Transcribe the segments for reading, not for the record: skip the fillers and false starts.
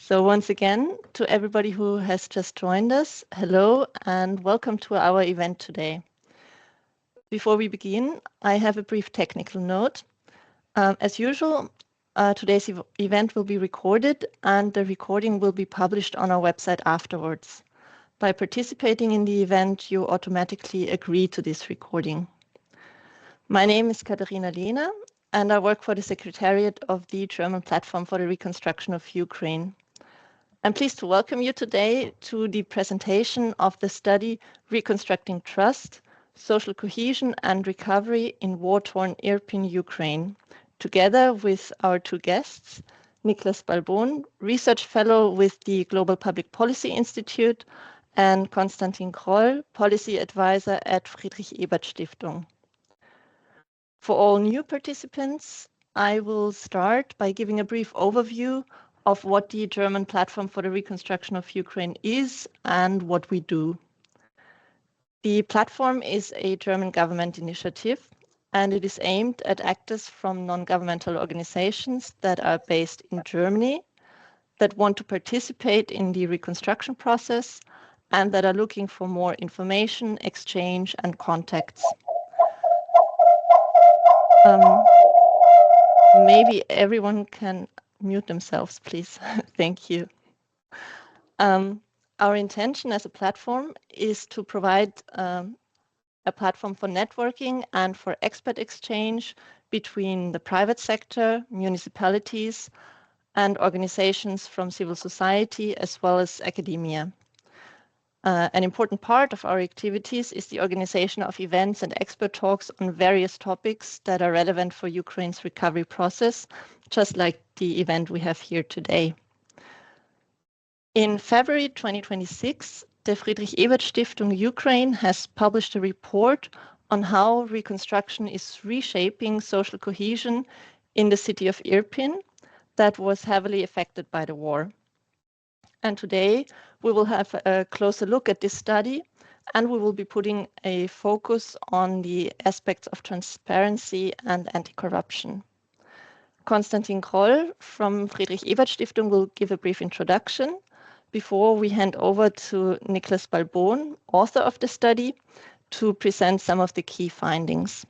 So once again, to everybody who has just joined us, hello and welcome to our event today. Before we begin, I have a brief technical note. As usual, today's event will be recorded and the recording will be published on our website afterwards. By participating in the event, you automatically agree to this recording. My name is Katharina Lehner and I work for the Secretariat of the German Platform for the Reconstruction of Ukraine. I'm pleased to welcome you today to the presentation of the study Reconstructing Trust, Social Cohesion and Recovery in War-Torn Irpin, Ukraine, together with our two guests, Niklas Balbon, Research Fellow with the Global Public Policy Institute, and Constantin Groll, Policy Advisor at Friedrich-Ebert-Stiftung. For all new participants, I will start by giving a brief overview of what the German Platform for the Reconstruction of Ukraine is and what we do. The platform is a German government initiative, and it is aimed at actors from non-governmental organizations that are based in Germany, that want to participate in the reconstruction process, and that are looking for more information, exchange, and contacts. Maybe everyone can mute themselves, please. Thank you. Our intention as a platform is to provide a platform for networking and for expert exchange between the private sector, municipalities, and organizations from civil society as well as academia. An important part of our activities is the organization of events and expert talks on various topics that are relevant for Ukraine's recovery process, just like the event we have here today. In February 2026, the Friedrich-Ebert-Stiftung Ukraine has published a report on how reconstruction is reshaping social cohesion in the city of Irpin that was heavily affected by the war. And today we will have a closer look at this study, and we will be putting a focus on the aspects of transparency and anti-corruption. Constantin Groll from Friedrich-Ebert-Stiftung will give a brief introduction before we hand over to Niklas Balbon, author of the study, to present some of the key findings.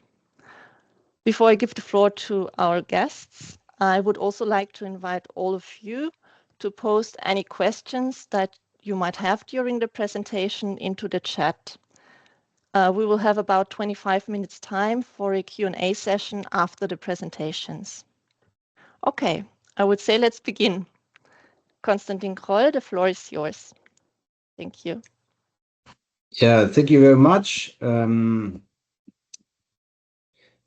Before I give the floor to our guests, I would also like to invite all of you to post any questions that you might have during the presentation into the chat. We will have about 25 minutes time for a Q&A session after the presentations. Okay, I would say let's begin. Constantin Groll, the floor is yours. Thank you. Yeah, thank you very much.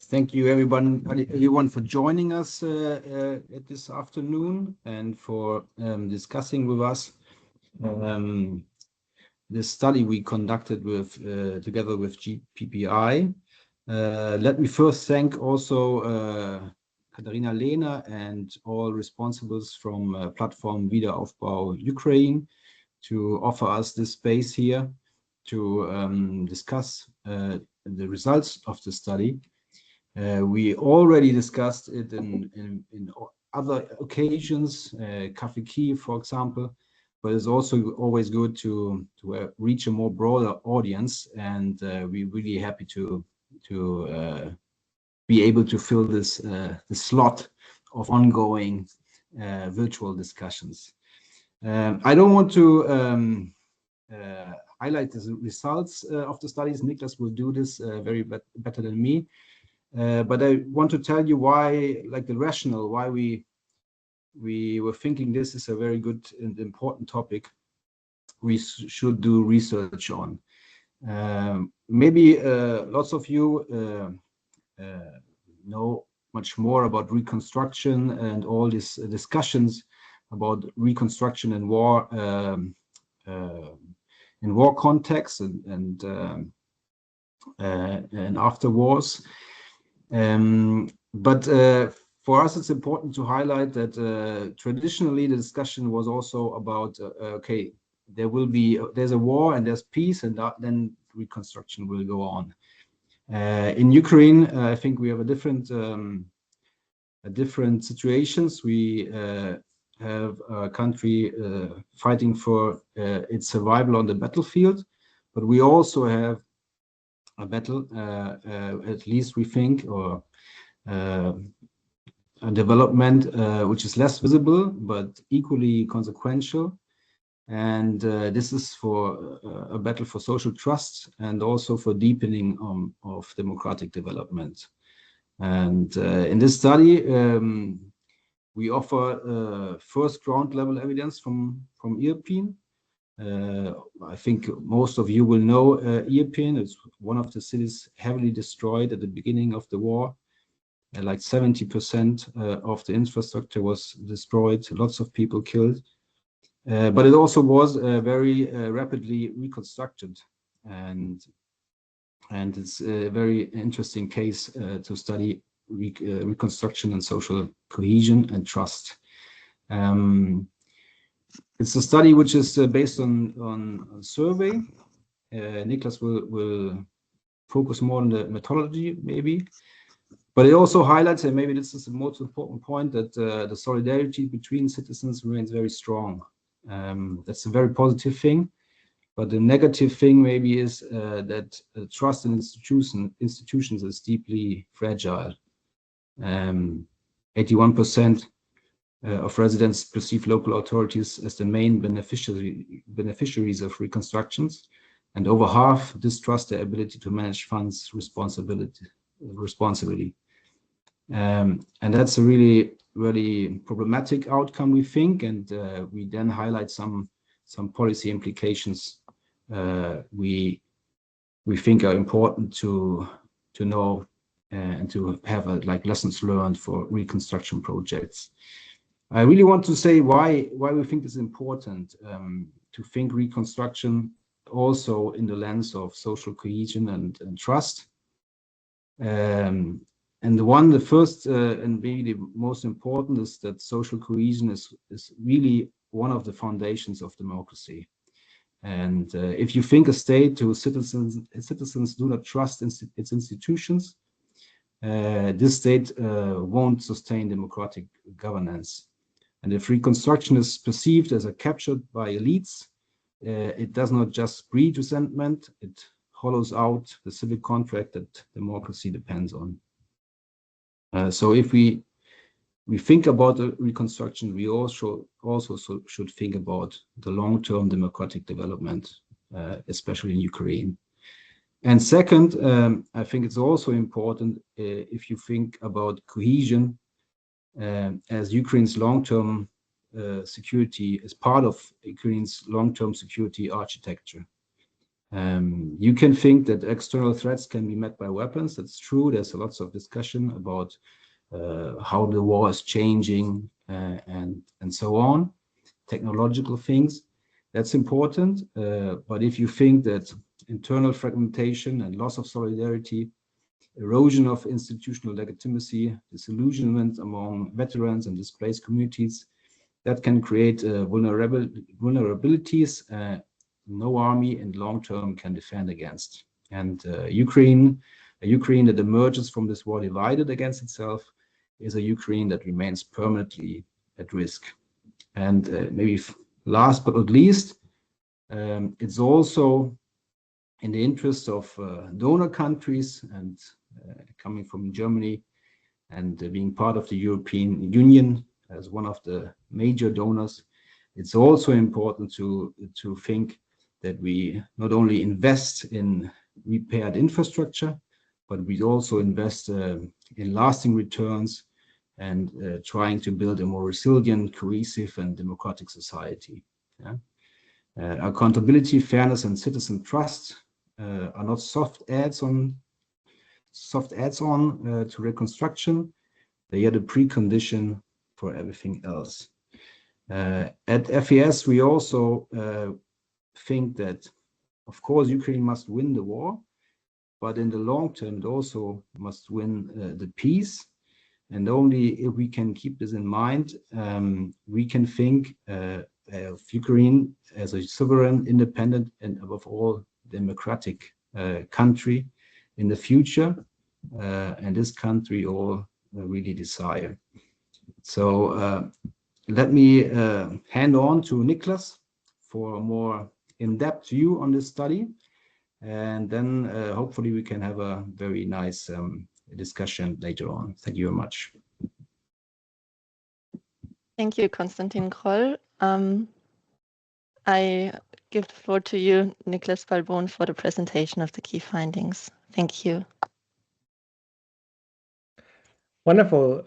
Thank you everyone for joining us at this afternoon and for discussing with us this study we conducted with together with GPPI. Let me first thank also Katharina Lehner and all responsibles from platform Wiederaufbau Ukraine to offer us this space here to discuss the results of the study. We already discussed it in other occasions, Café Kiev, for example, but it's also always good to reach a more broader audience, and we're really happy to be able to fill this slot of ongoing virtual discussions. I don't want to highlight the results of the studies. Niklas will do this better than me. But I want to tell you why, like the rationale, why we were thinking this is a very good and important topic we should do research on. Maybe lots of you know much more about reconstruction and all these discussions about reconstruction and war in war context and after wars. But for us, it's important to highlight that traditionally the discussion was also about okay, there's a war and there's peace, and then reconstruction will go on. In Ukraine, I think we have a different situations. We have a country fighting for its survival on the battlefield, but we also have a battle, at least we think, or a development which is less visible but equally consequential. And this is for a battle for social trust and also for deepening of democratic development. And in this study, we offer first ground level evidence from Irpin. I think most of you will know Irpin. It's one of the cities heavily destroyed at the beginning of the war. Like 70% of the infrastructure was destroyed, lots of people killed. But it also was very rapidly reconstructed. And it's a very interesting case to study reconstruction and social cohesion and trust. It's a study which is based on a survey. Niklas will focus more on the methodology, maybe. But it also highlights, and maybe this is the most important point, that the solidarity between citizens remains very strong. That's a very positive thing. But the negative thing maybe is that trust in institutions is deeply fragile. 81% of residents perceive local authorities as the main beneficiaries of reconstructions, and over half distrust their ability to manage funds responsibly. And that's a really, really problematic outcome, we think, and we then highlight some policy implications we think are important to know and to have like lessons learned for reconstruction projects. I really want to say why we think it's important to think reconstruction also in the lens of social cohesion and trust. And the first and maybe the most important is that social cohesion is really one of the foundations of democracy. And if you think a state whose citizens do not trust its institutions, this state won't sustain democratic governance. And if reconstruction is perceived as a captured by elites, it does not just breed resentment, it hollows out the civic contract that democracy depends on. So if we think about the reconstruction, we also should think about the long-term democratic development, especially in Ukraine. And second, I think it's also important if you think about cohesion as Ukraine's long-term security, as part of Ukraine's long-term security architecture. You can think that external threats can be met by weapons. That's true. There's lots of discussion about how the war is changing and so on, technological things. That's important. But if you think that internal fragmentation and loss of solidarity, erosion of institutional legitimacy, disillusionment among veterans and displaced communities, that can create vulnerabilities no army in long term can defend against. And a Ukraine that emerges from this war divided against itself is a Ukraine that remains permanently at risk. And maybe last but not least, it's also in the interest of donor countries, and coming from Germany and being part of the European Union as one of the major donors, it's also important to think that we not only invest in repaired infrastructure, but we also invest in lasting returns and trying to build a more resilient, cohesive, and democratic society. Yeah? Accountability, fairness, and citizen trust are not soft adds-on to reconstruction. They are the precondition for everything else. At FES, we also think that, of course, Ukraine must win the war, but in the long term, it also must win the peace. And only if we can keep this in mind, we can think of Ukraine as a sovereign, independent, and above all, democratic country in the future. And this country all really desire. So let me hand on to Niklas for a more in-depth view on this study. And then hopefully we can have a very nice discussion later on. Thank you very much. Thank you, Constantin Groll. I give the floor to you, Niklas Balbon, for the presentation of the key findings. Thank you. Wonderful.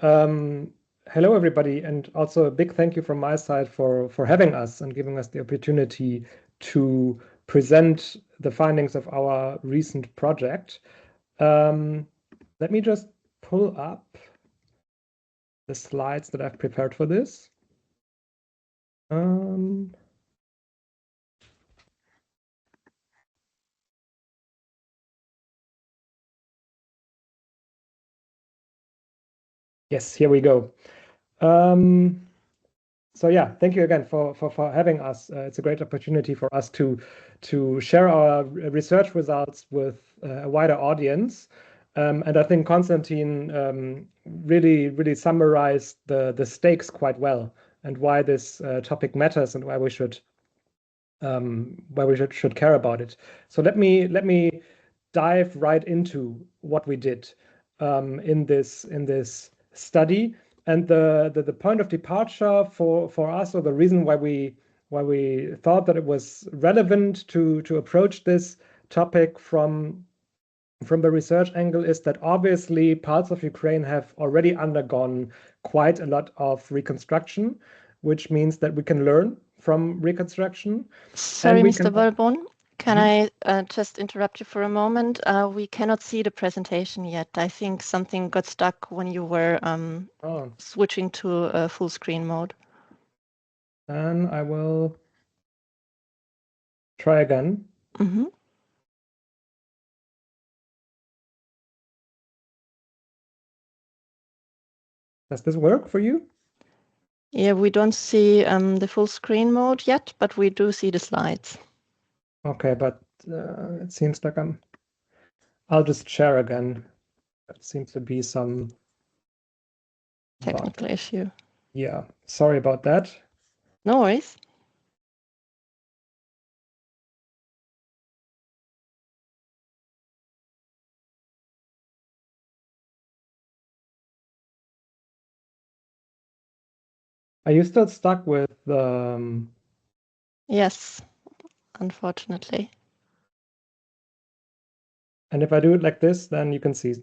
Hello, everybody, and also a big thank you from my side for having us and giving us the opportunity to present the findings of our recent project. Let me just pull up the slides that I've prepared for this. Yes, here we go. So yeah, thank you again for having us. It's a great opportunity for us to share our research results with a wider audience. And I think Constantin really summarized the stakes quite well and why this topic matters and why we should care about it. So let me dive right into what we did in this study. And the point of departure for us, or the reason why we thought that it was relevant to approach this topic from the research angle, is that obviously parts of Ukraine have already undergone quite a lot of reconstruction, which means that we can learn from reconstruction. Sorry, Mr. Balbon. Can I just interrupt you for a moment? We cannot see the presentation yet. I think something got stuck when you were switching to full screen mode. Then I will try again. Mm-hmm. Does this work for you? Yeah, we don't see the full screen mode yet, but we do see the slides. Okay, but it seems like I'll just share again. That seems to be some technical issue. Yeah, sorry about that. No worries. Are you still stuck with Yes, unfortunately. And if I do it like this, then you can see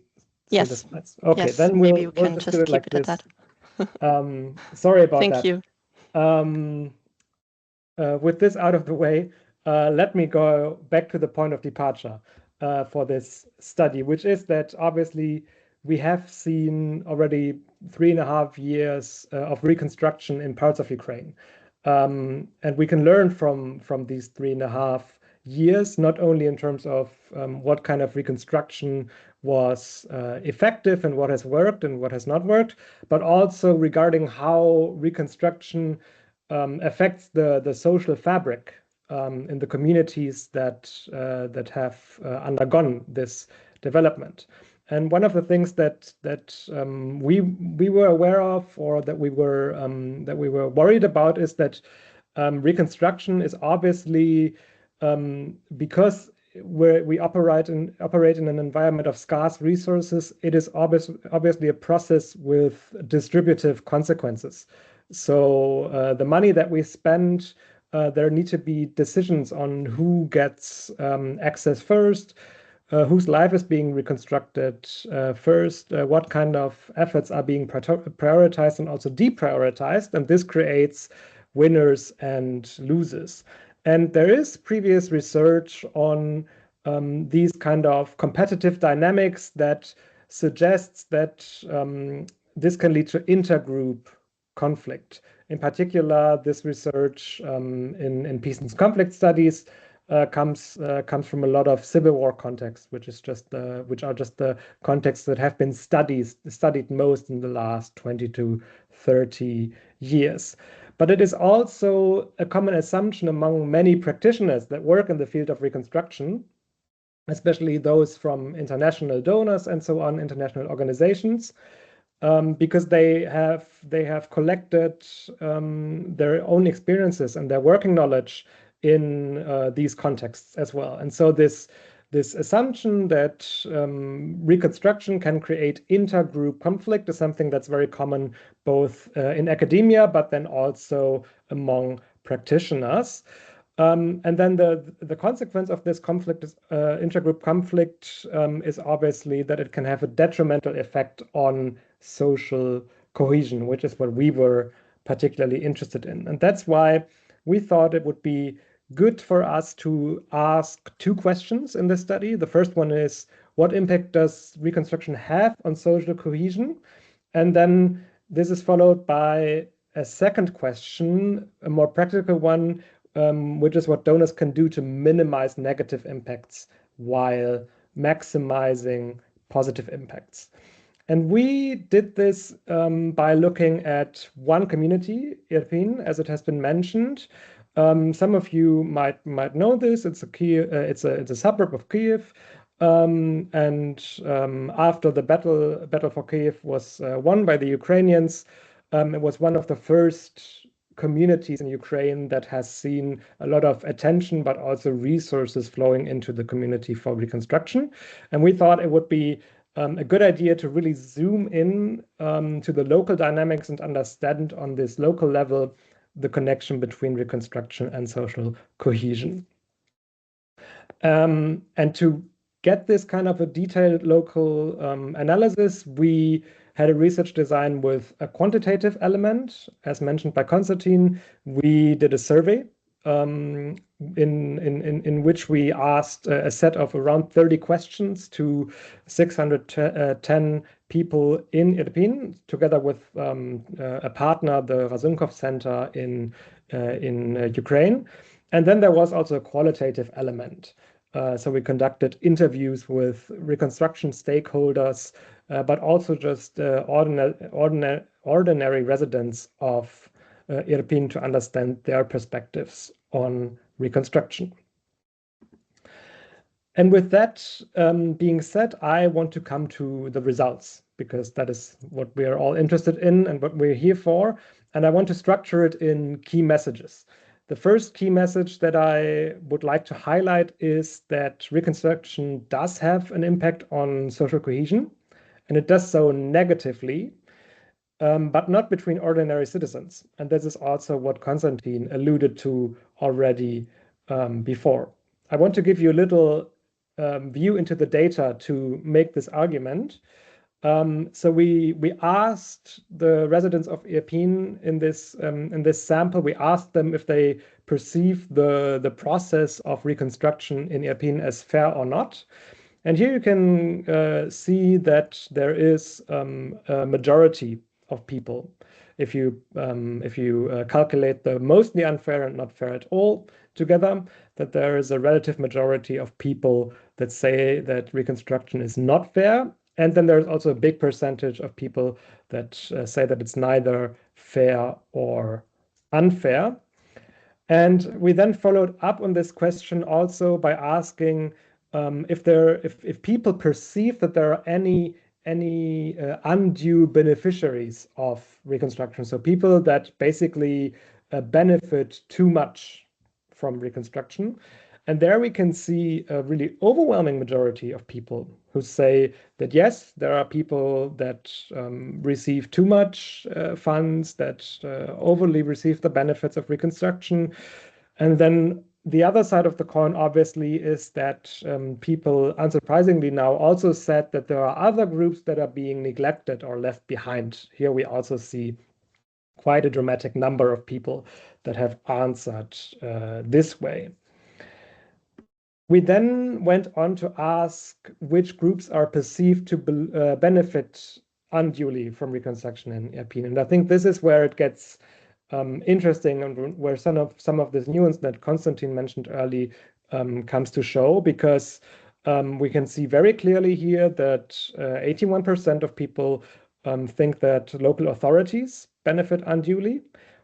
the slides. Okay, yes, then maybe you we'll can just do it keep like it this. at that. Sorry about that. Thank you. With this out of the way, let me go back to the point of departure for this study, which is that obviously we have seen already 3.5 years of reconstruction in parts of Ukraine. And we can learn from these 3.5 years, not only in terms of what kind of reconstruction was effective and what has worked and what has not worked, but also regarding how reconstruction affects the social fabric in the communities that have undergone this development. And one of the things that we were aware of, or that we were worried about, is that reconstruction is obviously because we operate in an environment of scarce resources. It is obviously a process with distributive consequences. So the money that we spend, there need to be decisions on who gets access first, whose life is being reconstructed first, what kind of efforts are being prioritized and also deprioritized, and this creates winners and losers. And there is previous research on these kind of competitive dynamics that suggests that this can lead to intergroup conflict. In particular, this research in peace and conflict studies comes from a lot of civil war contexts, which are just the contexts that have been studied most in the last 20 to 30 years. But it is also a common assumption among many practitioners that work in the field of reconstruction, especially those from international donors and so on, international organizations, because they have collected their own experiences and their working knowledge in these contexts as well. And so this assumption that reconstruction can create intergroup conflict is something that's very common both in academia, but then also among practitioners. And then the consequence of this conflict, intergroup conflict, is obviously that it can have a detrimental effect on social cohesion, which is what we were particularly interested in. And that's why we thought it would be good for us to ask two questions in this study. The first one is, what impact does reconstruction have on social cohesion? And then this is followed by a second question, a more practical one, which is what donors can do to minimize negative impacts while maximizing positive impacts. And we did this by looking at one community, Irpin, as it has been mentioned. Some of you might know this. It's a suburb of Kiev. After the battle for Kiev was won by the Ukrainians, it was one of the first communities in Ukraine that has seen a lot of attention, but also resources flowing into the community for reconstruction. And we thought it would be a good idea to really zoom in to the local dynamics and understand on this local level the connection between reconstruction and social cohesion. And to get this kind of a detailed local analysis, we had a research design with a quantitative element. As mentioned by Constantin, we did a survey in which we asked a set of around 30 questions to 610 people in Irpin, together with a partner, the Razunkov Center in Ukraine. And then there was also a qualitative element. So we conducted interviews with reconstruction stakeholders, but also just ordinary residents of Irpin to understand their perspectives on reconstruction. And with that being said, I want to come to the results, because that is what we are all interested in and what we're here for. And I want to structure it in key messages. The first key message that I would like to highlight is that reconstruction does have an impact on social cohesion, and it does so negatively, but not between ordinary citizens. And this is also what Constantin alluded to already before. I want to give you a little view into the data to make this argument. So we asked the residents of Irpin in this sample, we asked them if they perceive the process of reconstruction in Irpin as fair or not. And here you can see that there is a majority of people. If you calculate the mostly unfair and not fair at all together, that there is a relative majority of people that say that reconstruction is not fair. And then there's also a big percentage of people that say that it's neither fair or unfair. And we then followed up on this question also by asking if people perceive that there are any undue beneficiaries of reconstruction. So people that basically benefit too much from reconstruction. And there we can see a really overwhelming majority of people who say that, yes, there are people that receive too much funds, that overly receive the benefits of reconstruction. And then the other side of the coin, obviously, is that people, unsurprisingly now, also said that there are other groups that are being neglected or left behind. Here we also see quite a dramatic number of people that have answered this way. We then went on to ask which groups are perceived to benefit unduly from reconstruction in Irpin. And I think this is where it gets interesting, and where some of this nuance that Constantin mentioned early comes to show, because we can see very clearly here that 81% of people think that local authorities benefit unduly.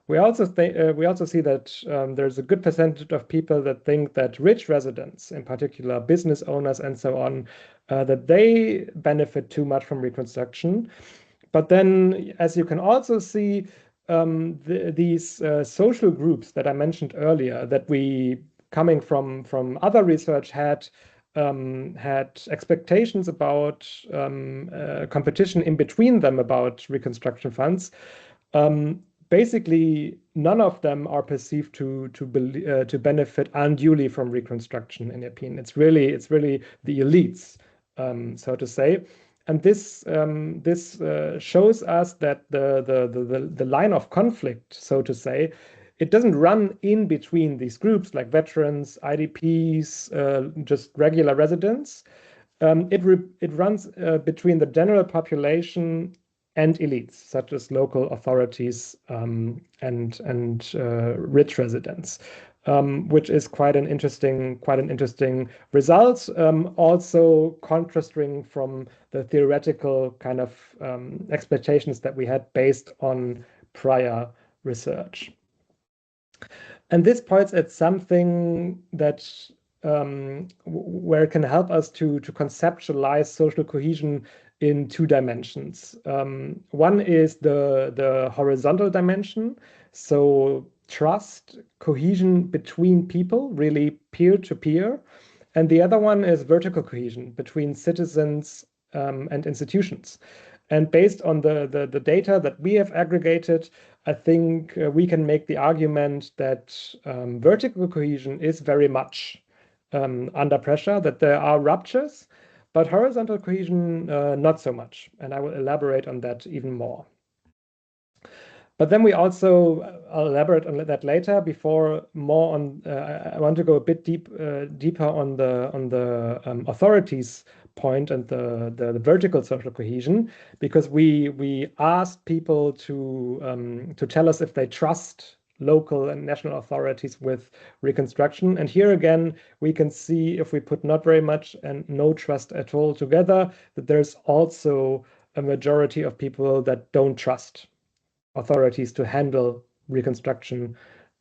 We also see that there's a good percentage of people that think that rich residents, in particular business owners and so on, that they benefit too much from reconstruction. But then, as you can also see, these social groups that I mentioned earlier, that we, coming from other research, had expectations about competition in between them about reconstruction funds. Basically, none of them are perceived to benefit unduly from reconstruction in Irpin. It's really the elites, so to say. And this shows us that the line of conflict, so to say, it doesn't run in between these groups like veterans, IDPs, just regular residents. It runs between the general population and elites, such as local authorities and rich residents. Which is quite an interesting result. Also contrasting from the theoretical kind of expectations that we had based on prior research. And this points at something that where it can help us to conceptualize social cohesion in two dimensions. One is the horizontal dimension, so trust, cohesion between people, really peer-to-peer. And the other one is vertical cohesion between citizens and institutions. And based on the data that we have aggregated, I think we can make the argument that vertical cohesion is very much under pressure, that there are ruptures, but horizontal cohesion, not so much. And I will elaborate on that even more. But then we also, I'll elaborate on that later. Before more on, I want to go a bit deeper on the authorities point and the vertical social cohesion, because we asked people to tell us if they trust local and national authorities with reconstruction. And here again, we can see, if we put not very much and no trust at all together, that there's also a majority of people that don't trust authorities to handle reconstruction.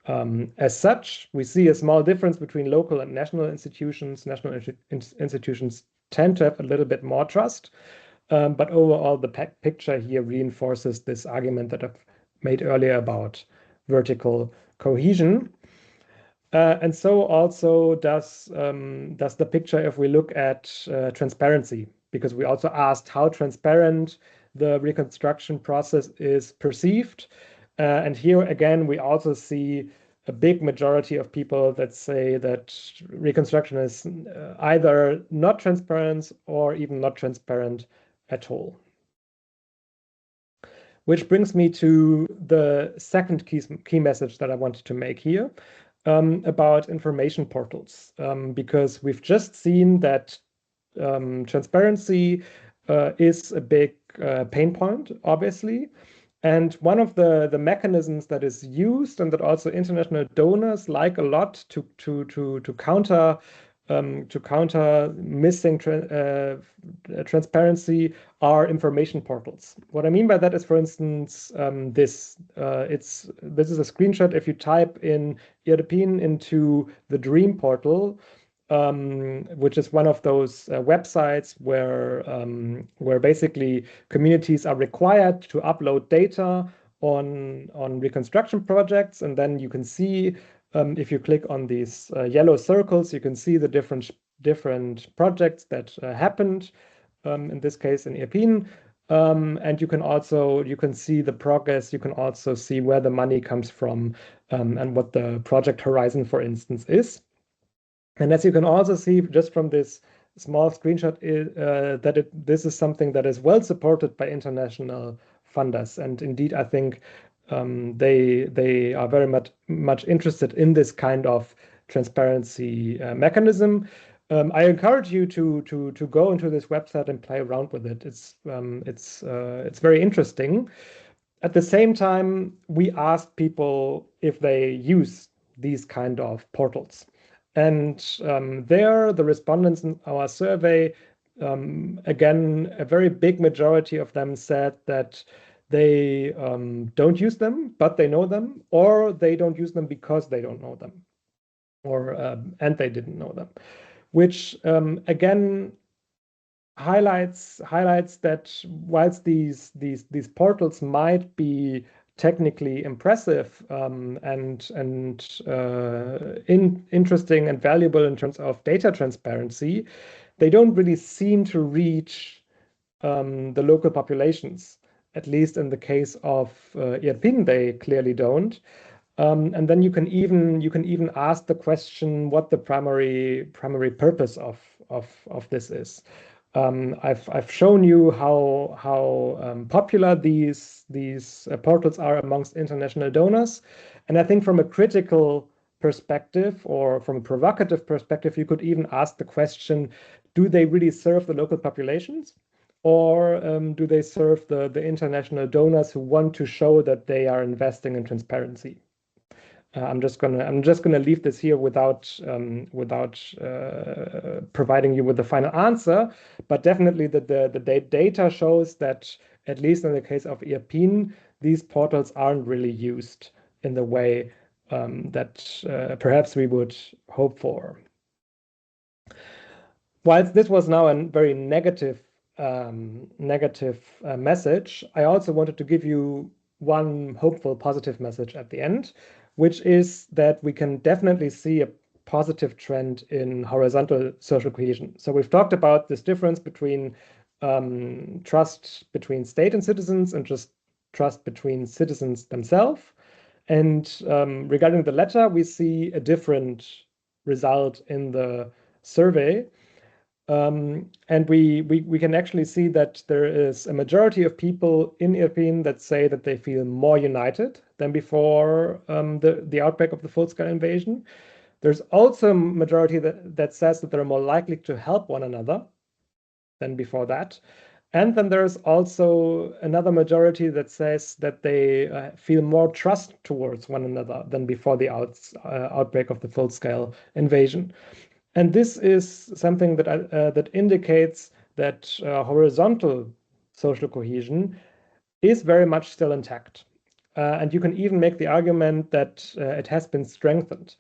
As such, we see a small difference between local and national institutions. National institutions tend to have a little bit more trust, but overall the picture here reinforces this argument that I've made earlier about vertical cohesion. And so also does the picture if we look at transparency, because we also asked how transparent the reconstruction process is perceived. And here again, we also see a big majority of people that say that reconstruction is either not transparent or even not transparent at all. Which brings me to the second key message that I wanted to make here about information portals, because we've just seen that transparency is a big pain point, obviously. And one of the mechanisms that is used and that also international donors like a lot to counter missing transparency are information portals. What I mean by that is, for instance, this is a screenshot. If you type in Irpin into the Dream portal, which is one of those websites where basically communities are required to upload data on reconstruction projects, and then you can see, if you click on these yellow circles, you can see the different projects that happened, in this case in Irpin. And you can see the progress, you can also see where the money comes from, and what the project horizon, for instance, is. And as you can also see just from this small screenshot, this is something that is well supported by international funders. And indeed, I think they are very much interested in this kind of transparency mechanism. I encourage you to go into this website and play around with it. It's very interesting. At the same time, we asked people if they use these kind of portals. And there, the respondents in our survey, again, a very big majority of them said that they don't use them, but they know them, or they don't use them because they don't know them, or and they didn't know them, which again highlights that whilst these portals might be technically impressive and interesting and valuable in terms of data transparency, they don't really seem to reach the local populations. At least in the case of Irpin, they clearly don't. And then you can even ask the question what the primary purpose of this is. I've shown you how popular these portals are amongst international donors, and I think from a critical perspective or from a provocative perspective, you could even ask the question: do they really serve the local populations, or do they serve the international donors who want to show that they are investing in transparency? I'm just gonna leave this here without providing you with the final answer, but definitely the data shows that, at least in the case of Irpin, these portals aren't really used in the way that perhaps we would hope for. Whilst this was now a very negative message, I also wanted to give you one hopeful, positive message at the end, which is that we can definitely see a positive trend in horizontal social cohesion. So we've talked about this difference between trust between state and citizens and just trust between citizens themselves. And regarding the latter, we see a different result in the survey. And we can actually see that there is a majority of people in Irpin that say that they feel more united than before the outbreak of the full-scale invasion. There's also a majority that says that they're more likely to help one another than before that. And then there's also another majority that says that they feel more trust towards one another than before the outbreak of the full-scale invasion. And this is something that that indicates that horizontal social cohesion is very much still intact. And you can even make the argument that it has been strengthened.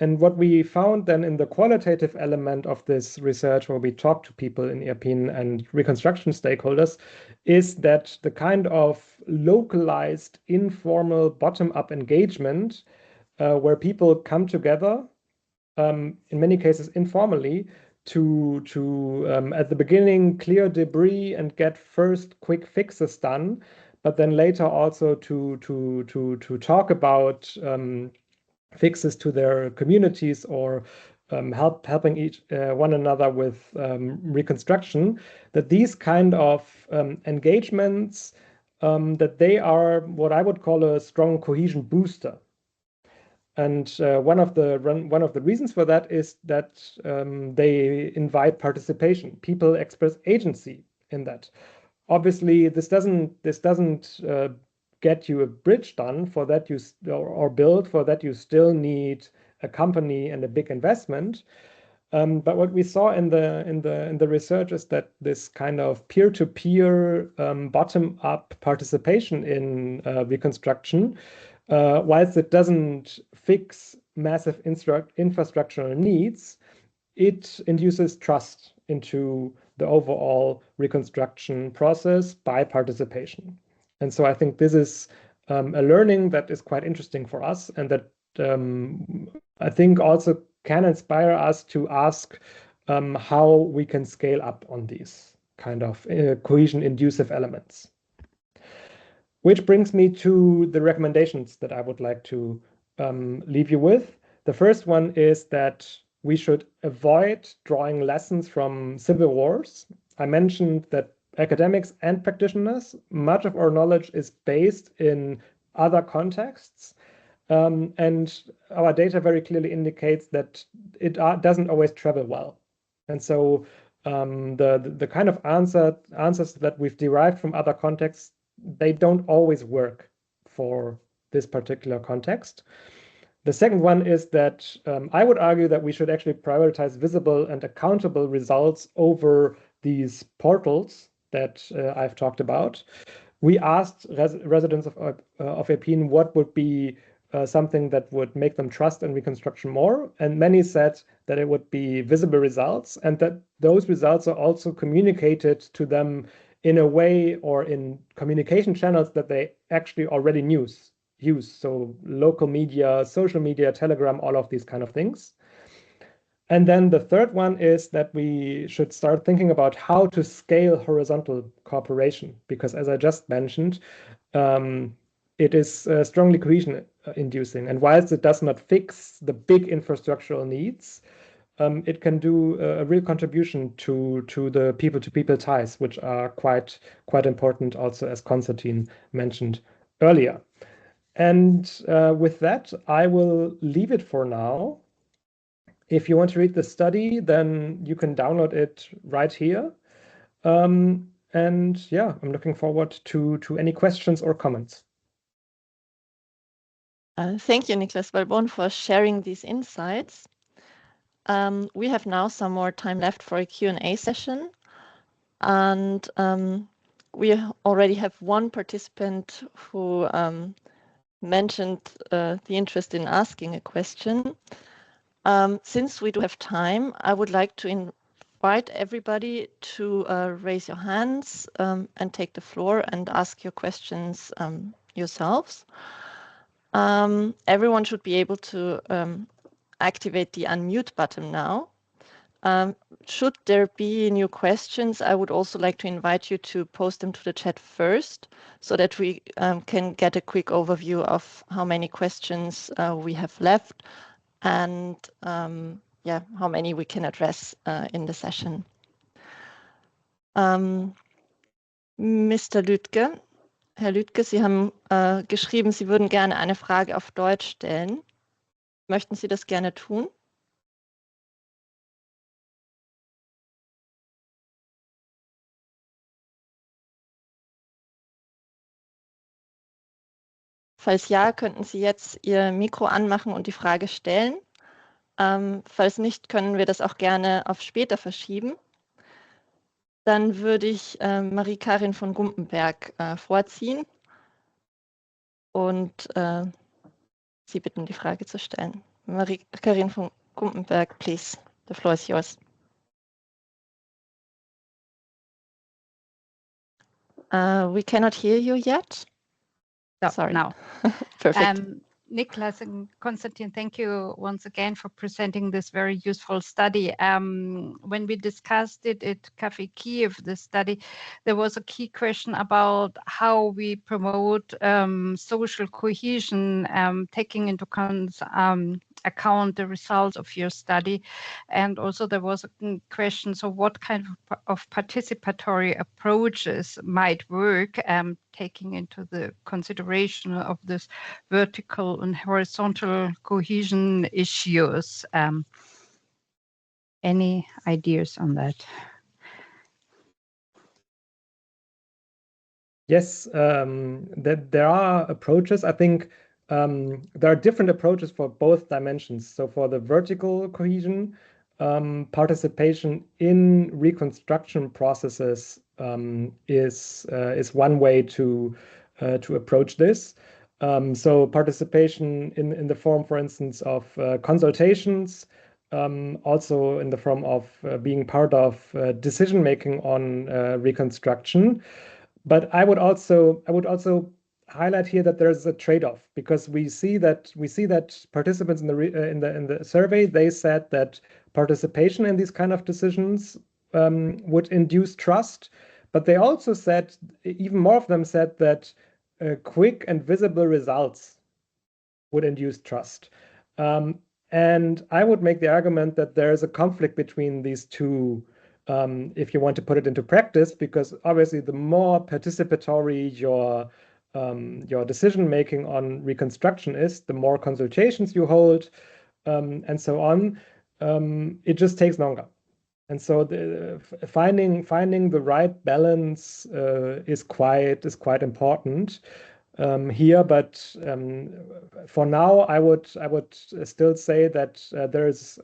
And what we found then in the qualitative element of this research, where we talked to people in Irpin and reconstruction stakeholders, is that the kind of localized, informal, bottom-up engagement where people come together, in many cases informally, to at the beginning clear debris and get first quick fixes done, but then later also to talk about fixes to their communities or helping one another with reconstruction, that these kind of engagements, that they are what I would call a strong cohesion booster. And one of the reasons for that is that they invite participation. People express agency in that. Obviously, this doesn't get you a bridge done. For that or built. For that you still need a company and a big investment. But what we saw in the research is that this kind of peer-to-peer, bottom-up participation in reconstruction, whilst it doesn't fix massive infrastructural needs, it induces trust into the overall reconstruction process by participation. And so I think this is a learning that is quite interesting for us, and that I think also can inspire us to ask how we can scale up on these kind of cohesion-inducive elements. Which brings me to the recommendations that I would like to leave you with. The first one is that we should avoid drawing lessons from civil wars. I mentioned that academics and practitioners, much of our knowledge is based in other contexts. And our data very clearly indicates that it doesn't always travel well. And so the kind of answers that we've derived from other contexts, they don't always work for this particular context. The second one is that I would argue that we should actually prioritize visible and accountable results over these portals that I've talked about. We asked residents of Irpin what would be something that would make them trust in reconstruction more. And many said that it would be visible results, and that those results are also communicated to them in a way or in communication channels that they actually already use. So local media, social media, Telegram, all of these kind of things. And then the third one is that we should start thinking about how to scale horizontal cooperation, because as I just mentioned, it is strongly cohesion inducing. And whilst it does not fix the big infrastructural needs, it can do a real contribution to the people-to-people ties, which are quite important also, as Constantin mentioned earlier. And with that, I will leave it for now. If you want to read the study, then you can download it right here. And yeah, I'm looking forward to any questions or comments. Thank you, Niklas Balbon, for sharing these insights. We have now some more time left for a Q&A session. And we already have one participant who mentioned the interest in asking a question. Since we do have time, I would like to invite everybody to raise your hands and take the floor and ask your questions yourselves. Everyone should be able to activate the unmute button now. Should there be new questions, I would also like to invite you to post them to the chat first, so that we can get a quick overview of how many questions we have left and how many we can address in the session. Mr. Lüdke, Herr Lüdke, Sie haben geschrieben, Sie würden gerne eine Frage auf Deutsch stellen. Möchten Sie das gerne tun? Falls ja, könnten Sie jetzt Ihr Mikro anmachen und die Frage stellen. Falls nicht, können wir das auch gerne auf später verschieben. Dann würde ich Marie-Karin von Gumpenberg vorziehen und Sie bitten, die Frage zu stellen. Marie-Karin von Gumpenberg, please. The floor is yours. We cannot hear you yet. So, sorry. Now. Perfect. Niklas and Constantin, thank you once again for presenting this very useful study. When we discussed it at Café Kiev, the study, there was a key question about how we promote social cohesion, taking into account the results of your study. And also there was a question, so what kind of participatory approaches might work, taking into the consideration of this vertical and horizontal cohesion issues? Any ideas on that? Yes, that there are approaches. I think there are different approaches for both dimensions. So for the vertical cohesion, participation in reconstruction processes is one way to approach this. So participation in the form, for instance, of consultations, also in the form of being part of decision making on reconstruction. But I would also highlight here that there's a trade-off, because we see that participants in the survey, they said that participation in these kind of decisions would induce trust, but they also said, even more of them said, that quick and visible results would induce trust. And I would make the argument that there is a conflict between these two, if you want to put it into practice, because obviously the more participatory your decision making on reconstruction is, the more consultations you hold, and so on. It just takes longer. And so finding the right balance is quite important here. But for now, I would still say that there's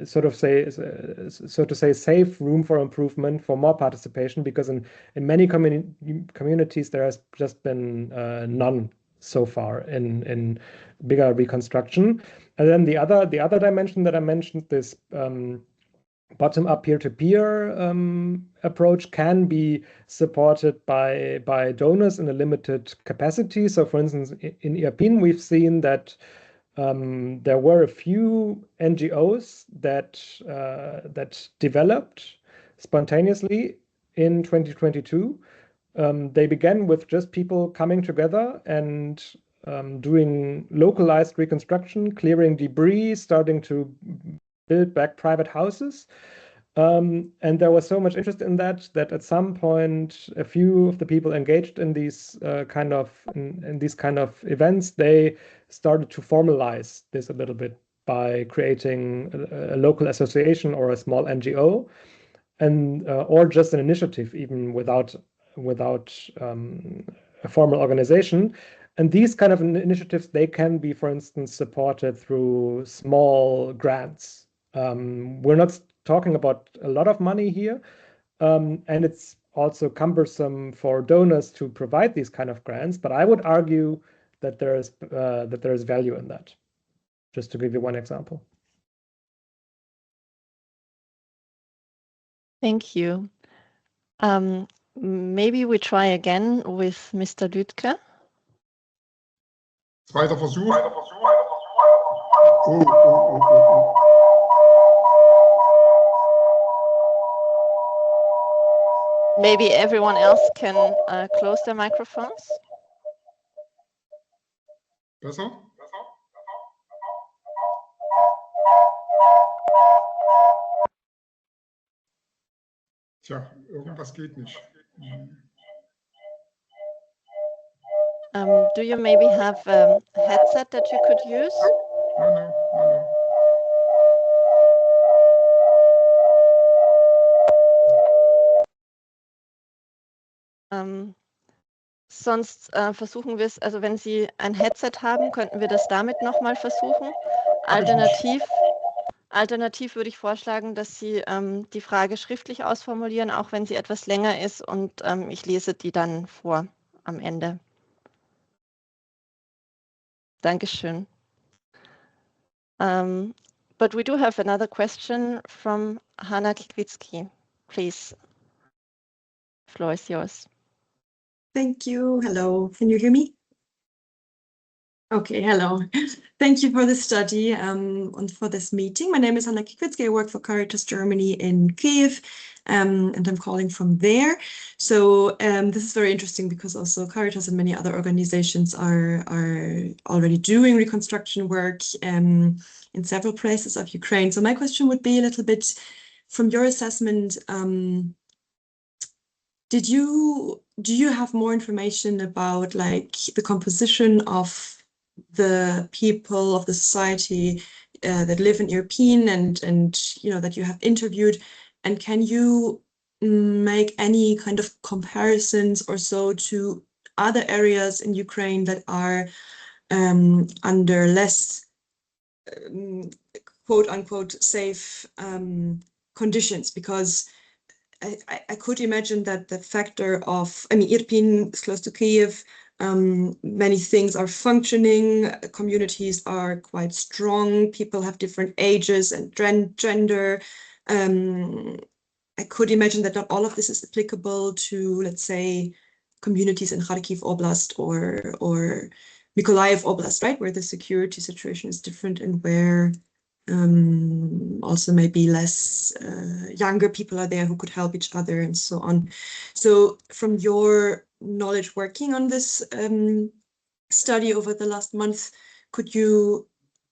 so to say safe room for improvement for more participation, because in many communities there has just been none so far in bigger reconstruction. And then the other dimension that I mentioned, this bottom-up peer-to-peer approach, can be supported by donors in a limited capacity. So, for instance, in Irpin, we've seen that there were a few NGOs that developed spontaneously in 2022. They began with just people coming together and doing localized reconstruction, clearing debris, starting to build back private houses. And there was so much interest in that at some point, a few of the people engaged in these kind of events, they started to formalize this a little bit by creating a local association or a small NGO, and or just an initiative, even without a formal organization. And these kind of initiatives, they can be, for instance, supported through small grants. We're not talking about a lot of money here, and it's also cumbersome for donors to provide these kind of grants. But I would argue that there is value in that. Just to give you one example. Thank you. Maybe we try again with Mr. Lüdke. Zweiter Versuch. Maybe everyone else can close their microphones. Besser? Tja, irgendwas geht nicht. Do you maybe have a headset that you could use? No. Sonst versuchen wir es, also wenn Sie ein Headset haben, könnten wir das damit nochmal versuchen. Alternativ würde ich vorschlagen, dass Sie die Frage schriftlich ausformulieren, auch wenn sie etwas länger ist, und ich lese die dann vor am Ende. Dankeschön. But we do have another question from Hanna Kikwitsky. Please, the floor is yours. Thank you. Hello. Can you hear me? Okay, hello. Thank you for the study and for this meeting. My name is Hanna Kikwitsky. I work for Caritas Germany in Kiev, and I'm calling from there. So this is very interesting because also Caritas and many other organizations are already doing reconstruction work in several places of Ukraine. So my question would be a little bit from your assessment. Do you have more information about like the composition of the people of the society that live in Irpin and you know that you have interviewed, and can you make any kind of comparisons or so to other areas in Ukraine that are under less quote unquote safe conditions? Because I could imagine that the factor of, I mean, Irpin is close to Kiev. Many things are functioning, communities are quite strong, people have different ages and gender. I could imagine that not all of this is applicable to, let's say, communities in Kharkiv Oblast or Mykolaiv Oblast, right, where the security situation is different and where also maybe less younger people are there who could help each other and so on. So from your knowledge working on this study over the last month, could you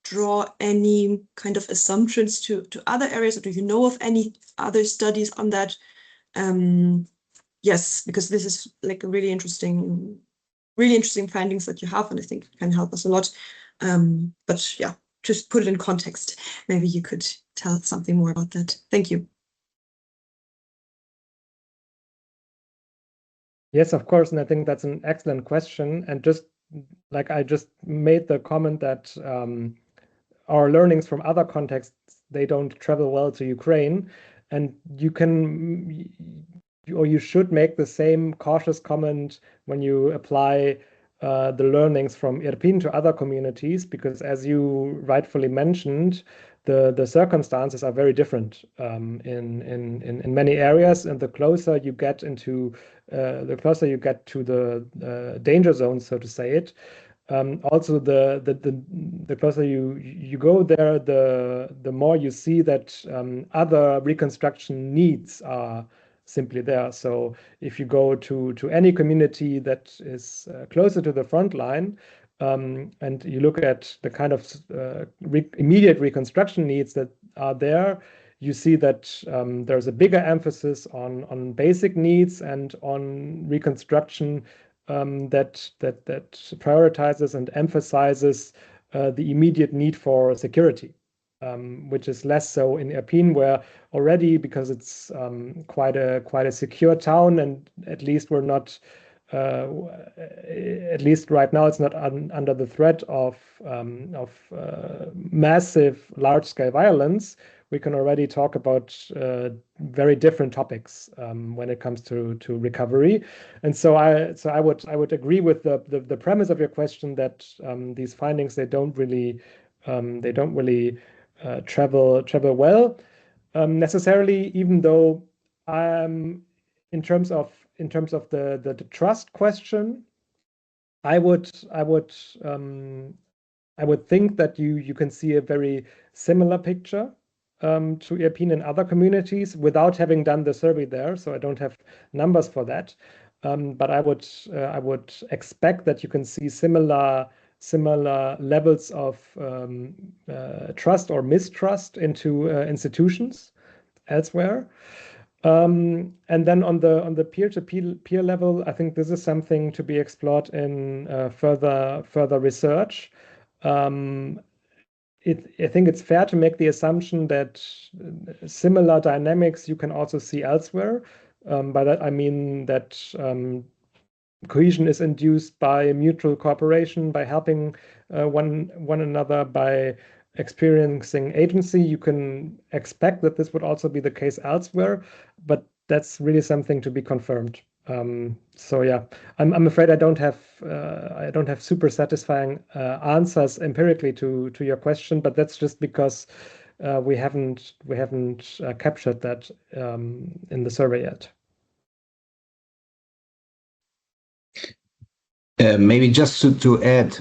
draw any kind of assumptions to other areas, or do you know of any other studies on that? Yes, because this is like a really interesting findings that you have, and I think it can help us a lot. But yeah, just put it in context. Maybe you could tell something more about that. Thank you. Yes, of course, and I think that's an excellent question. And just like I just made the comment that our learnings from other contexts, they don't travel well to Ukraine, and you can or you should make the same cautious comment when you apply the learnings from Irpin to other communities, because as you rightfully mentioned, the circumstances are very different in many areas, and the closer you get into the danger zone, so to say it. Also, the closer you go there, the more you see that other reconstruction needs are simply there. So if you go to any community that is closer to the front line, and you look at the kind of immediate reconstruction needs that are there, you see that there's a bigger emphasis on basic needs and on reconstruction that prioritizes and emphasizes the immediate need for security, which is less so in Irpin, where already, because it's quite a secure town, and at least we're not, at least right now, it's not under the threat of massive, large-scale violence. We can already talk about very different topics when it comes to recovery, and so I would agree with the premise of your question that these findings they don't really travel well necessarily, even though in terms of the trust question, I would think that you can see a very similar picture to Irpin and other communities without having done the survey there, so I don't have numbers for that. But I would expect that you can see similar levels of trust or mistrust into institutions elsewhere. And then on the peer-to-peer level, I think this is something to be explored in further research. I think it's fair to make the assumption that similar dynamics you can also see elsewhere. By that I mean that cohesion is induced by mutual cooperation, by helping one another, by experiencing agency. You can expect that this would also be the case elsewhere, but that's really something to be confirmed. So yeah, I'm afraid I don't have super satisfying answers empirically to your question, but that's just because we haven't captured that in the survey yet. Maybe just to add,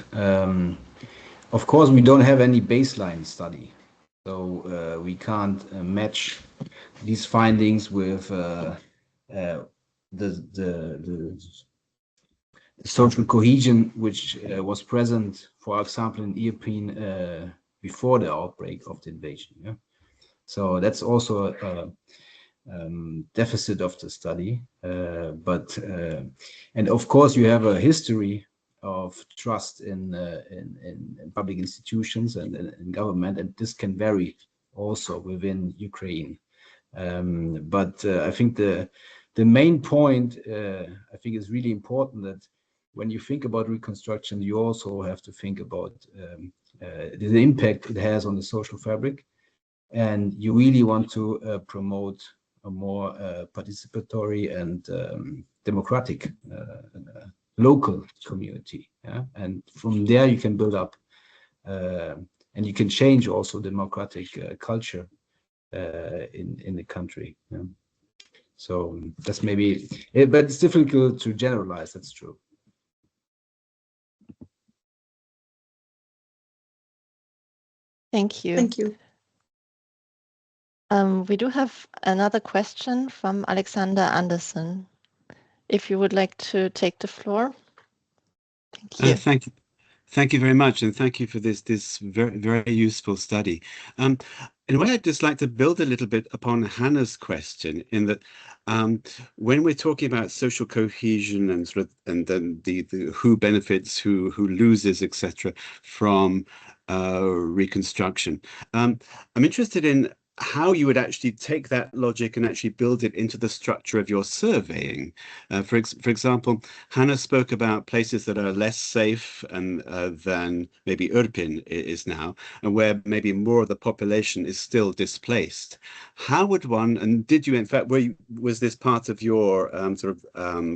of course, we don't have any baseline study, so we can't match these findings with the social cohesion which was present, for example, in Irpin before the outbreak of the invasion. Yeah? So that's also a deficit of the study. And of course, you have a history of trust in public institutions and in government, and this can vary also within Ukraine. But I think the main point, I think, is really important that when you think about reconstruction, you also have to think about the impact it has on the social fabric, and you really want to promote a more participatory and democratic local community. Yeah? And from there you can build up and you can change also democratic culture in the country. Yeah? So that's maybe, but it's difficult to generalize, that's true. Thank you. Thank you. We do have another question from Alexander Anderson. If you would like to take the floor. Thank you. Thank you. Thank you very much, and thank you for this very, very useful study. In a way, I'd just like to build a little bit upon Hannah's question, in that when we're talking about social cohesion and and then the who benefits, who loses, etc., from reconstruction, I'm interested in how you would actually take that logic and actually build it into the structure of your surveying. For example, Hannah spoke about places that are less safe and than maybe Irpin is now, and where maybe more of the population is still displaced. How would one, and did you in fact, was this part of your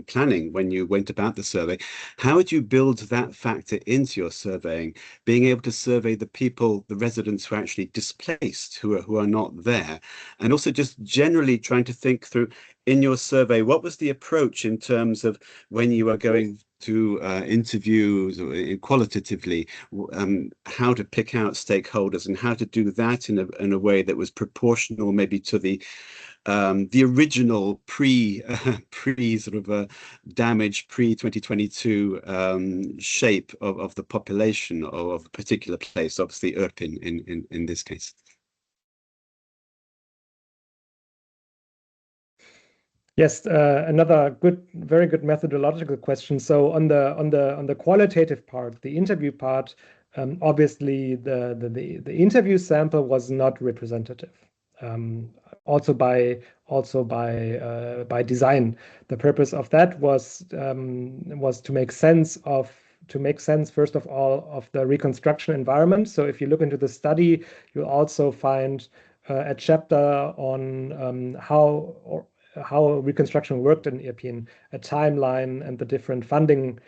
planning when you went about the survey? How would you build that factor into your surveying, being able to survey the people, the residents who are actually displaced, who are not there, and also just generally trying to think through in your survey, what was the approach in terms of when you are going to interviews or qualitatively, how to pick out stakeholders and how to do that in a way that was proportional maybe to the original damaged pre-2022 shape of the population of a particular place, obviously Irpin in this case. Yes, another very good methodological question. So on the qualitative part, the interview part, obviously the interview sample was not representative. Also by design. The purpose of that was to make sense first of all of the reconstruction environment. So if you look into the study, you'll also find a chapter on how reconstruction worked in Irpin, a timeline and the different funding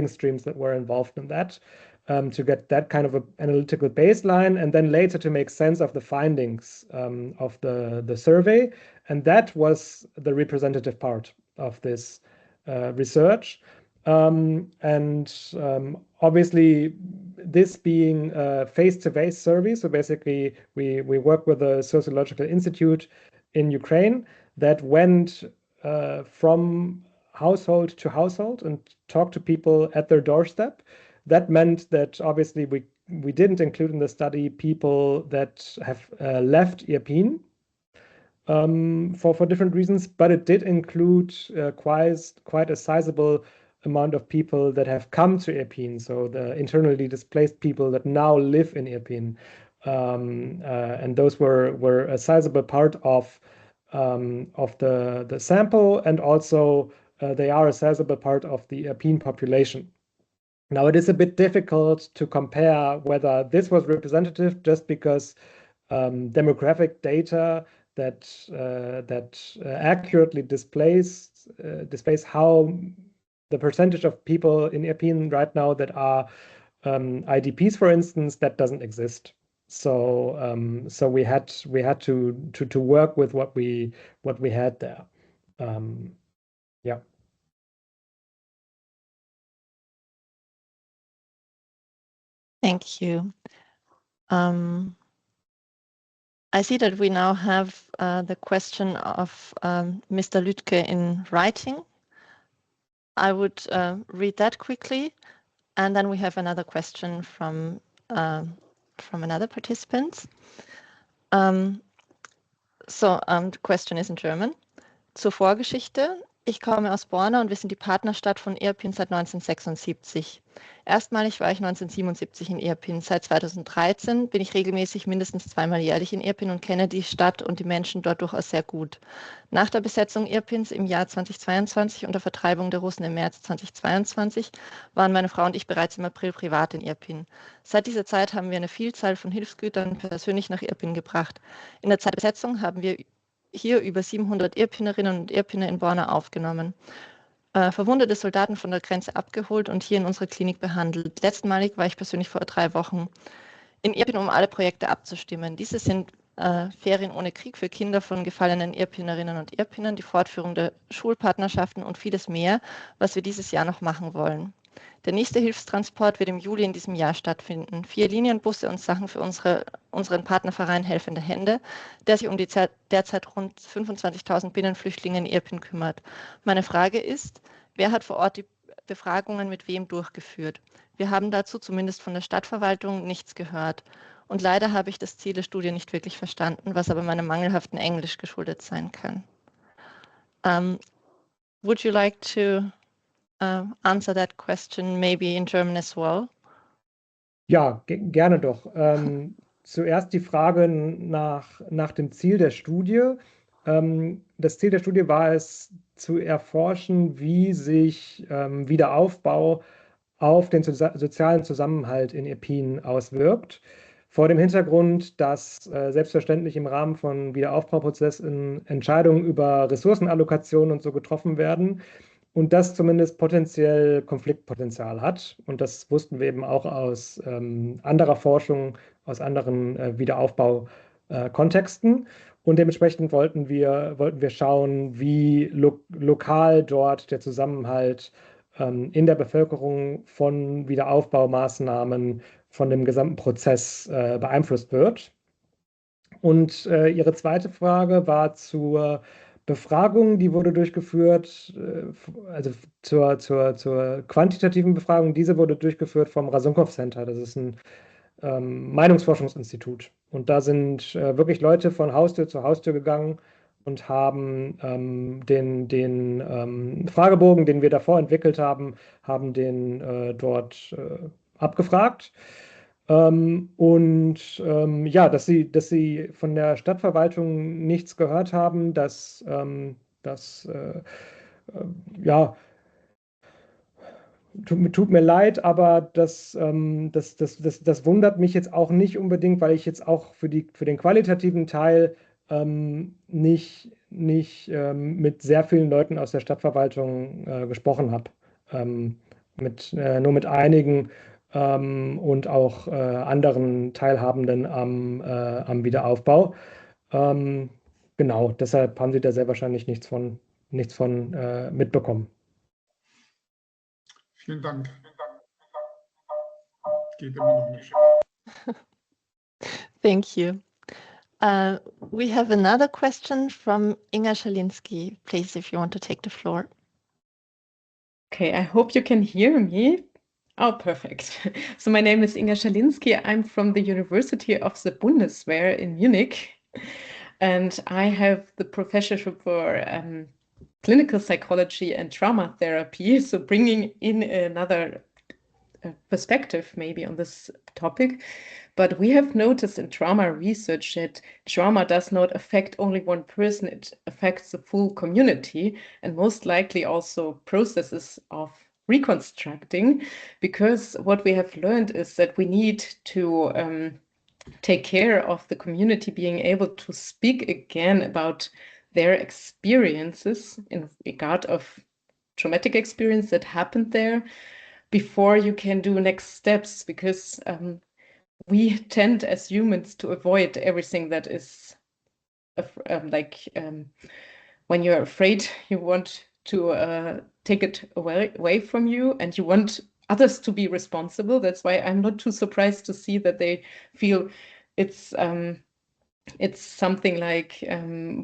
streams that were involved in that, to get that kind of an analytical baseline, and then later to make sense of the findings of the survey. And that was the representative part of this research. Obviously, this being a face-to-face survey, so basically we work with a sociological institute in Ukraine that went from household to household and talked to people at their doorstep. That meant that obviously we didn't include in the study people that have left Irpin for different reasons, but it did include quite a sizable amount of people that have come to Irpin, so the internally displaced people that now live in Irpin. And those were a sizable part of the sample, and also they are a sizable part of the Irpin population. Now, it is a bit difficult to compare whether this was representative just because demographic data that accurately displays how the percentage of people in Irpin right now that are IDPs, for instance, that doesn't exist. So we had to work with what we had there. Yeah. Thank you. I see that we now have the question of Mr. Lütke in writing. I would read that quickly, and then we have another question from another participant. The question is in German. Zur Vorgeschichte. Ich komme aus Borna und wir sind die Partnerstadt von Irpin seit 1976. Erstmalig war ich 1977 in Irpin. Seit 2013 bin ich regelmäßig mindestens zweimal jährlich in Irpin und kenne die Stadt und die Menschen dort durchaus sehr gut. Nach der Besetzung Irpins im Jahr 2022 und der Vertreibung der Russen im März 2022 waren meine Frau und ich bereits im April privat in Irpin. Seit dieser Zeit haben wir eine Vielzahl von Hilfsgütern persönlich nach Irpin gebracht. In der Zeit der Besetzung haben wir hier über 700 Irpinerinnen und Irpiner in Borna aufgenommen. Verwundete Soldaten von der Grenze abgeholt und hier in unserer Klinik behandelt. Letztmalig war ich persönlich vor 3 Wochen in Irpin, um alle Projekte abzustimmen. Diese sind Ferien ohne Krieg für Kinder von gefallenen Irpinerinnen und Irpinern, die Fortführung der Schulpartnerschaften und vieles mehr, was wir dieses Jahr noch machen wollen. Der nächste Hilfstransport wird im Juli in diesem Jahr stattfinden. 4 Linienbusse und Sachen für unseren Partnerverein Helfende Hände, der sich um die derzeit rund 25.000 Binnenflüchtlinge in Irpin kümmert. Meine Frage ist, wer hat vor Ort die Befragungen mit wem durchgeführt? Wir haben dazu zumindest von der Stadtverwaltung nichts gehört. Und leider habe ich das Ziel der Studie nicht wirklich verstanden, was aber meinem mangelhaften Englisch geschuldet sein kann. Would you like to answer that question maybe in German as well? Ja, gerne doch. zuerst die Frage nach dem Ziel der Studie. Das Ziel der Studie war es, zu erforschen, wie sich Wiederaufbau auf den sozialen Zusammenhalt in Irpin auswirkt. Vor dem Hintergrund, dass selbstverständlich im Rahmen von Wiederaufbauprozessen Entscheidungen über Ressourcenallokation und so getroffen werden und das zumindest potenziell Konfliktpotenzial hat. Und das wussten wir eben auch aus anderer Forschung, aus anderen Wiederaufbaukontexten. Und dementsprechend wollten wir schauen, wie lokal dort der Zusammenhalt in der Bevölkerung von Wiederaufbaumaßnahmen, von dem gesamten Prozess beeinflusst wird. Und Ihre zweite Frage war zur Befragung, die wurde durchgeführt, also zur quantitativen Befragung, diese wurde durchgeführt vom Rasunkow Center. Das ist ein Meinungsforschungsinstitut. Und da sind wirklich Leute von Haustür zu Haustür gegangen und haben den Fragebogen, den wir davor entwickelt haben, dort abgefragt. Ja, dass sie von der Stadtverwaltung nichts gehört haben, ja, tut mir leid, aber das wundert mich jetzt auch nicht unbedingt, weil ich jetzt auch für den qualitativen Teil nicht mit sehr vielen Leuten aus der Stadtverwaltung gesprochen habe. Nur mit einigen und auch anderen Teilhabenden am Wiederaufbau. Genau, deshalb haben Sie da sehr wahrscheinlich nichts von mitbekommen. Vielen Dank. Geht immer noch nicht. Thank you. We have another question from Inga Schalinski. Please, if you want to take the floor. Okay, I hope you can hear me. Oh, perfect. So my name is Inga Schalinski. I'm from the University of the Bundeswehr in Munich. And I have the professorship for clinical psychology and trauma therapy. So bringing in another perspective maybe on this topic. But we have noticed in trauma research that trauma does not affect only one person, it affects the full community and most likely also processes of reconstructing, because what we have learned is that we need to take care of the community being able to speak again about their experiences in regard of traumatic experience that happened there before you can do next steps, because we tend as humans to avoid everything that is when you're afraid, you want to take it away from you and you want others to be responsible. That's why I'm not too surprised to see that they feel it's something like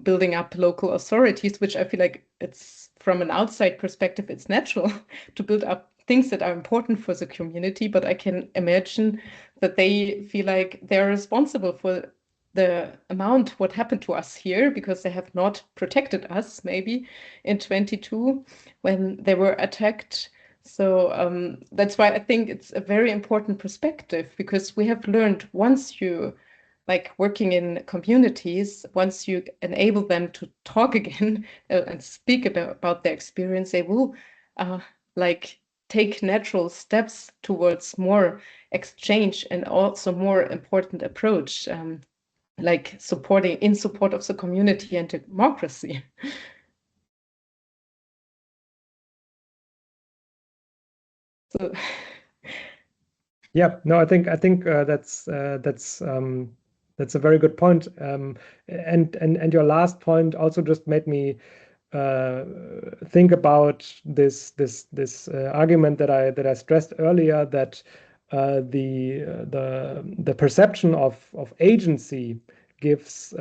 building up local authorities, which I feel like it's from an outside perspective, it's natural to build up things that are important for the community, but I can imagine that they feel like they're responsible for the amount what happened to us here because they have not protected us maybe in 22 when they were attacked. So that's why I think it's a very important perspective, because we have learned once you working in communities, once you enable them to talk again and speak about their experience, they will take natural steps towards more exchange and also more important approach, in support of the community and democracy. So. Yeah, no, I think that's a very good point. And your last point also just made me think about this argument that I stressed earlier, that the perception of agency is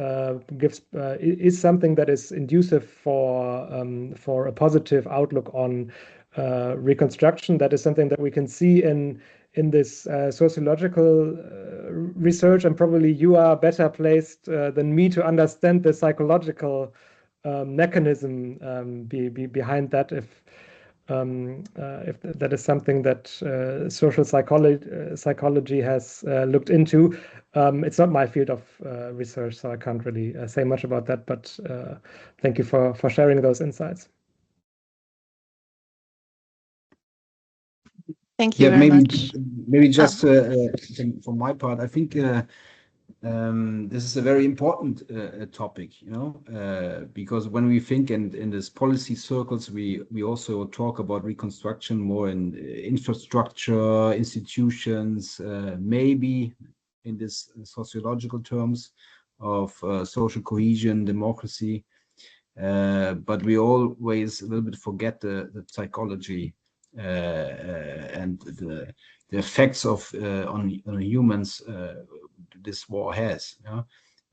something that is inducive for a positive outlook on reconstruction. That is something that we can see in this sociological research, and probably you are better placed than me to understand the psychological mechanism behind that. if that is something that social psychology has looked into. It's not my field of research, so I can't really say much about that, but thank you for sharing those insights. Thank you very much. Maybe just from my part, I think this is a very important topic, you know, because when we think in this policy circles, we also talk about reconstruction more in infrastructure, institutions, maybe in this sociological terms of social cohesion, democracy, but we always a little bit forget the psychology and the effects of on humans this war has, you know?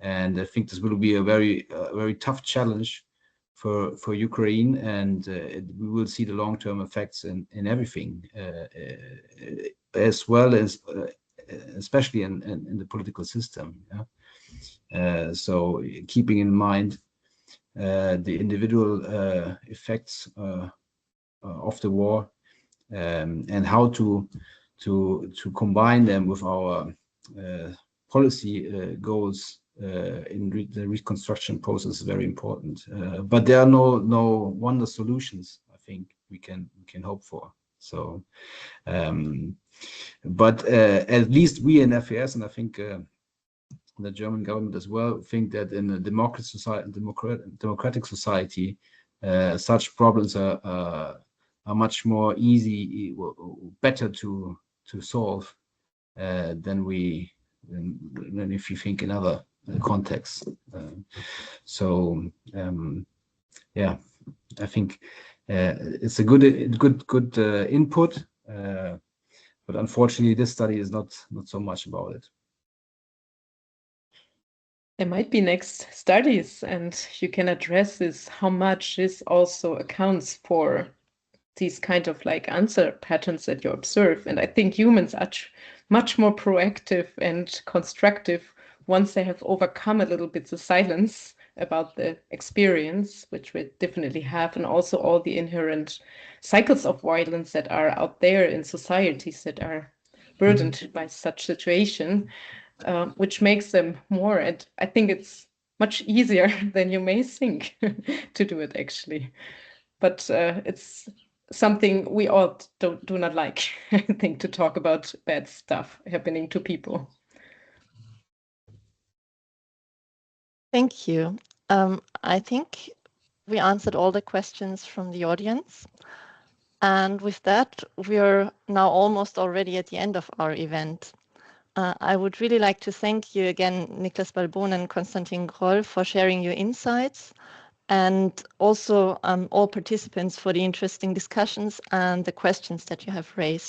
And I think this will be a very tough challenge for Ukraine, and we will see the long-term effects in everything, as well as especially in the political system. Yeah? So keeping in mind the individual effects of the war, and how to combine them with our policy goals in the reconstruction process is very important. But there are no wonder solutions, I think we can hope for. So, but at least we in FAS, and I think the German government as well, think that in a democratic society, such problems are much more easy, better to solve than if you think in other contexts. So yeah, I think it's a good input, but unfortunately, this study is not so much about it. There might be next studies, and you can address this, how much this also accounts for these kind of like answer patterns that you observe. And I think humans are much more proactive and constructive once they have overcome a little bit the silence about the experience, which we definitely have, and also all the inherent cycles of violence that are out there in societies that are burdened by such situation, which makes them more, and I think it's much easier than you may think to do it actually. But it's something we all do not like, I think, to talk about bad stuff happening to people. Thank you. I think we answered all the questions from the audience. And with that, we are now almost already at the end of our event. I would really like to thank you again, Niklas Balbon and Constantin Groll, for sharing your insights, and also all participants for the interesting discussions and the questions that you have raised.